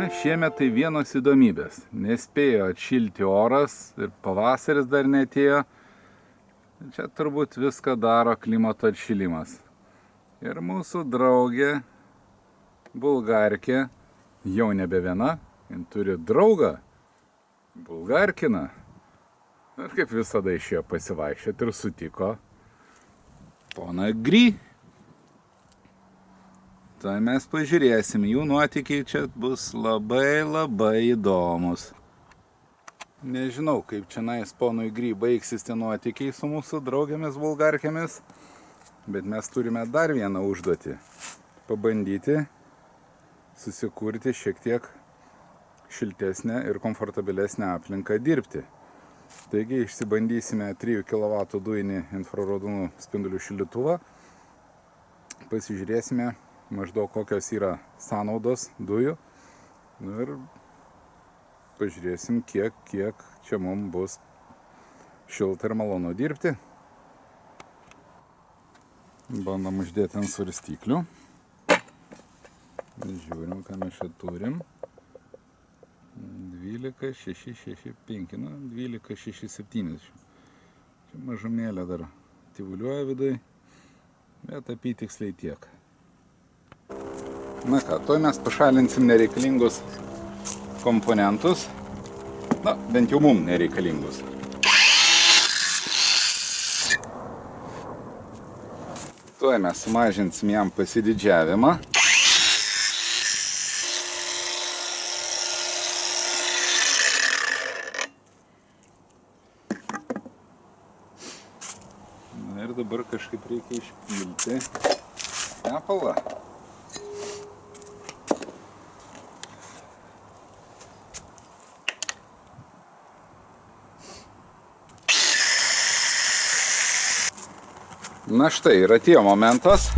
Na, šiemet tai vienos įdomybės. Nespėjo atšilti oras ir pavasaris dar neatėjo. Čia turbūt viską daro klimato atšilimas. Ir mūsų draugė bulgarkė jau nebe viena, jin turi draugą bulgarkiną. Ir kaip visada išėjo pasivaikščioti ir sutiko poną Gry. Tai mes pažiūrėsim, jų nuotykiai čia bus labai įdomus. Nežinau, kaip čionais ponui Gry baigsis tie nuotykiai su mūsų draugėmis bulgarkėmis, bet mes turime dar vieną užduotį. Pabandyti susikurti šiek tiek šiltesnę ir komfortabilesnę aplinką dirbti. Taigi išsibandysime 3 kW dujinį infraraudonų spindulių šildytuvą. Pasižiūrėsime maždaug kokios yra sąnaudos dujų. Ir pažiūrėsim, kiek čia mums bus šilta ir malonu dirbti. Bandom uždėti ant svarstyklių. Žiūrim, ką mes čia turim. 12, 6, 6, 5, 12, 6, 7. Čia mažumėlė dar tyvuliuoja vidai, bet apytiksliai tiek. Na ką, tuoj mes pašalinsim nereikalingus komponentus. Na, bent jau mums nereikalingus. Tuoj mes sumažinsim jam pasididžiavimą. Na ir dabar kažkaip reikia išpilti tepalą. Na štai, ir atėjo momentas.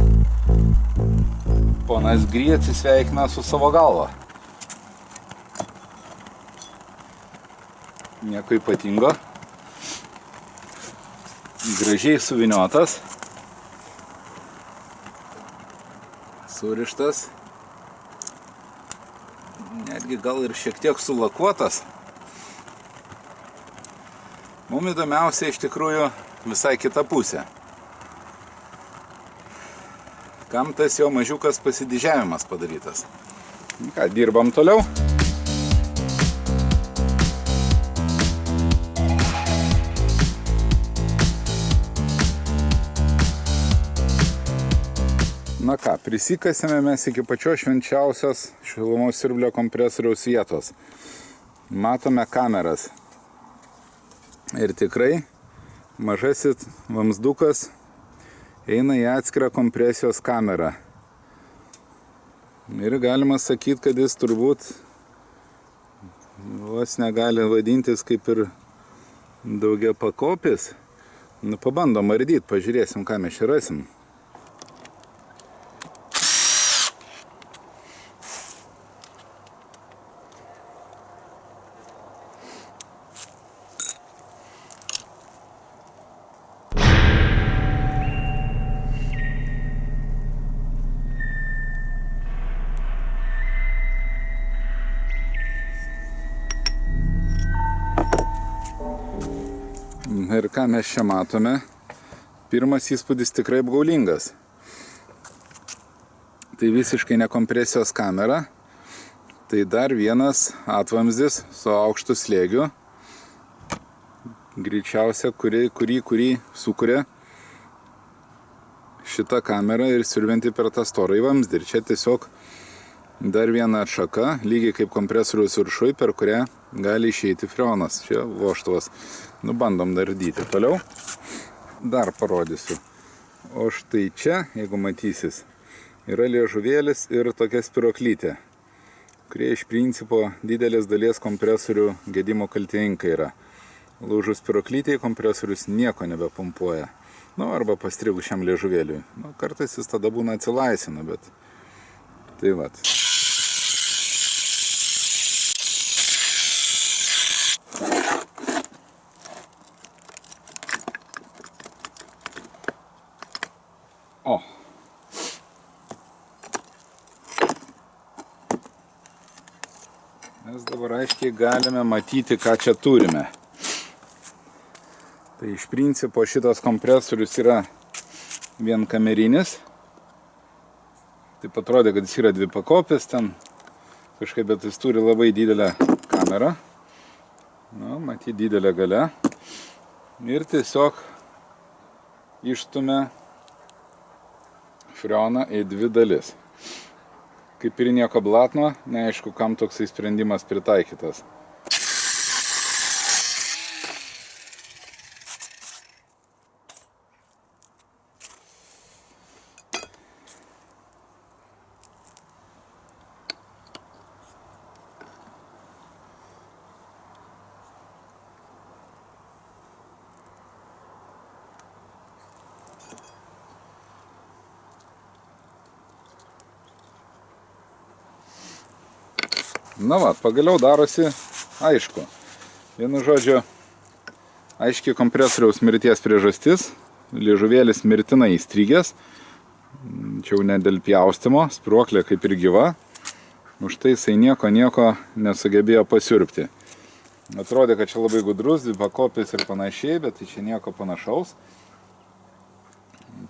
Ponas Gry atsisveikina su savo galva. Nieko ypatingo. Gražiai suviniotas. Surištas. Netgi gal ir šiek tiek sulakuotas. Mums įdomiausia iš tikrųjų visai kita pusė. Kam tas jo mažiukas pasididžiavimas padarytas. Ką, dirbam toliau. Na ką, prisikasėme mes iki pačios švenčiausios šilumos siurblio kompresoriaus vietos. Matome kameras. Ir tikrai mažasis vamzdukas eina į atskirą kompresijos kamerą. Ir galima sakyti, kad jis turbūt vos negali vadintis kaip ir daugiapakopis. Nu, pabandom ardyti, pažiūrėsim, ką mes čia rasim. Ir ką mes čia matome, pirmas įspūdis tikrai apgaulingas. Tai visiškai ne kompresijos kamera, tai dar vienas atvamzdis su aukštu slėgiu, greičiausia, kurį sukuria šitą kamerą ir siurbianti per tą storąjį vamzdį. Ir čia tiesiog dar viena atšaka, lygiai kaip kompresoriaus viršui, per kurią gali išeiti freonas. Čia vožtuvas. Nu, bandom dardyti toliau. Dar parodysiu. O štai čia, jeigu matysis, yra liežuvėlis ir tokia spiroklytė, kurie iš principo didelės dalies kompresorių gedimo kaltininkai yra. Lūžus spiroklytėje kompresorius nieko nebepumpuoja. Nu, arba pastrigus šiam liežuvėliui. Nu, kartais jis tada būna atsilaisina, bet tai vat. O. Mes dabar aiškiai galime matyti, ką čia turime. Tai iš principo šitas kompresorius yra vienkamerinis. Taip atrodė, kad jis yra dvipakopis ten kažkaip, bet jis turi labai didelę kamerą. Nu, matyti didelę galę. Ir tiesiog išstumia freoną į dvi dalis. Kaip ir nieko blatno, neaišku, kam toksai sprendimas pritaikytas. Na va, pagaliau darosi aišku. Vienu žodžiu, aiškiai kompresoriaus mirties priežastis. Liežuvėlis mirtinai įstrigęs. Čia jau ne dėl pjaustimo, spyruoklė kaip ir gyva. Už tai jisai nieko nesugebėjo pasiurbti. Atrodė, kad čia labai gudrus, dvipakopis ir panašiai, bet tai čia nieko panašaus.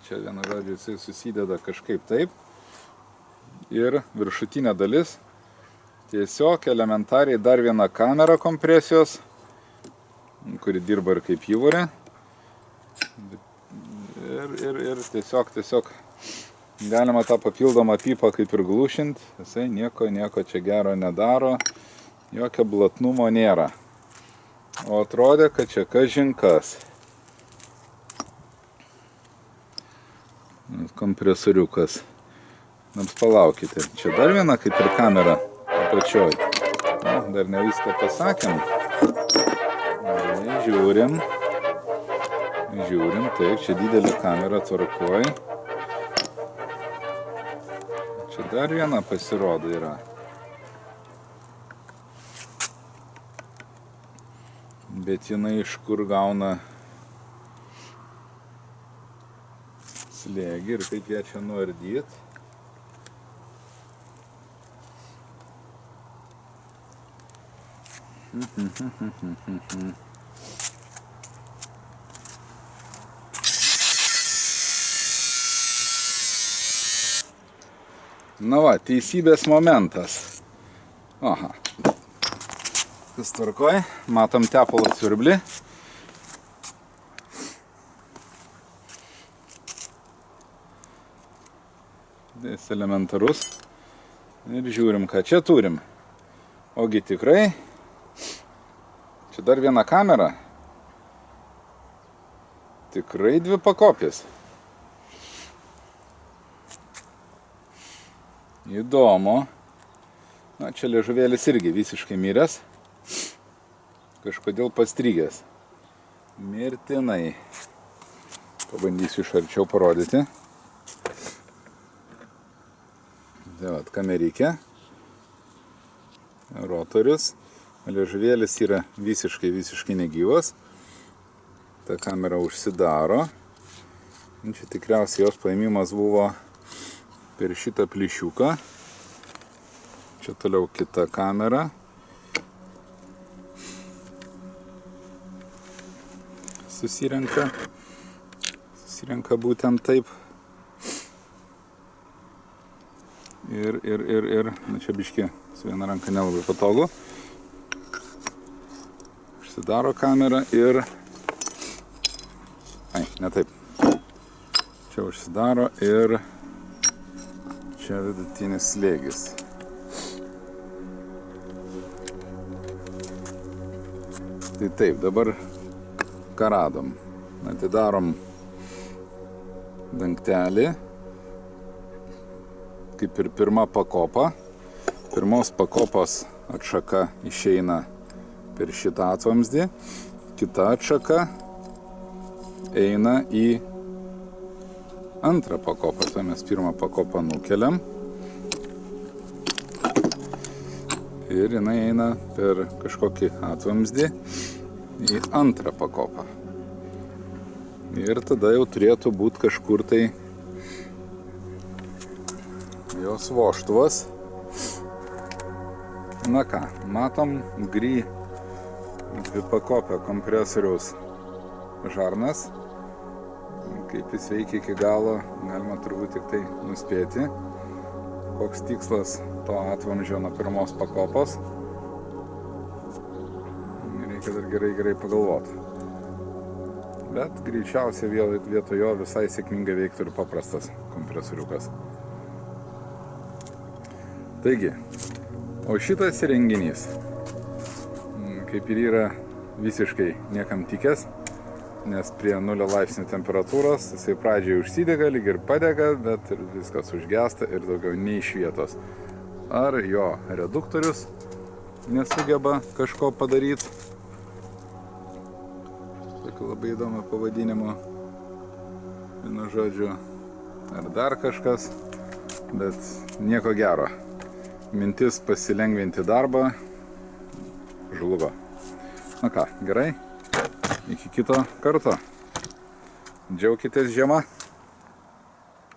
Čia vienu žodžiu jisai susideda kažkaip taip. Ir viršutinė dalis. Tiesiog elementariai dar viena kamera kompresijos, kuri dirba ir kaip įvorė. Ir tiesiog galima tą papildomą pipą kaip ir glušint. Jisai nieko čia gero nedaro, jokio blatnumo nėra. O atrodė, kad čia kažin kas. Kompresoriukas. Nors palaukite, čia dar viena kaip ir kamera. Apačioj. Dar ne viską pasakėm. Žiūrim, taip, čia didelė kamera tvarkoj. Čia dar viena pasirodo yra. Bet jinai iš kur gauna slėgį ir kaip ją čia nuardyt. Na va, teisybės momentas. Aha. Kas tvarkoj, matom tepalo siurblį. Jis elementarus. Ir žiūrim, ką čia turim. Ogi tikrai. Čia dar viena kamera. Tikrai dvipakopis. Įdomu. Na, čia liežuvėlis irgi visiškai miręs. Kažkodėl pastrigęs. Mirtinai. Pabandysiu iš arčiau parodyti. Tai vat, kamerikė. Rotorius. Liežuvėlis yra visiškai negyvas. Ta kamera užsidaro. Čia tikriausiai jos paėmimas buvo per šitą plyšiuką. Čia toliau kita kamera. Susirenka būtent taip. Ir, na čia biški su viena ranka nelabai patogu. Užsidaro kamera ir... ne taip. Čia užsidaro ir čia vidutinis slėgis. Tai taip, dabar ką radom. Atidarom dangtelį. Kaip ir pirma pakopa. Pirmos pakopos atšaka išeina per šitą atvamzdį. Kita atšaka eina į antrą pakopą. Tai mes pirmą pakopą nukeliam. Ir jinai eina per kažkokį atvamzdį į antrą pakopą. Ir tada jau turėtų būti kažkur tai jos vožtuvas. Na ką, matom Gry dvipakopio kompresoriaus žarnas. Kaip jis veikia iki galo, galima turbūt tik tai nuspėti. Koks tikslas to atvamzdžio nuo pirmos pakopos. Reikia dar gerai pagalvoti. Bet greičiausiai vietoj jo visai sėkmingai veiktų ir paprastas kompresoriukas. Taigi, o šitas įrenginys, kaip ir yra visiškai niekam tikęs, nes prie 0 laipsnių temperatūros jisai pradžiai užsidega, lyg ir padega, bet ir viskas užgesta ir daugiau nei iš vietos. Ar jo reduktorius nesugeba kažko padaryti? Tokiu labai įdomu pavadinimu, vienu žodžiu, ar dar kažkas, bet nieko gero. Mintis pasilengvinti darbą žlugo. Na ką, gerai, iki kito karto. Džiaukitės žiema.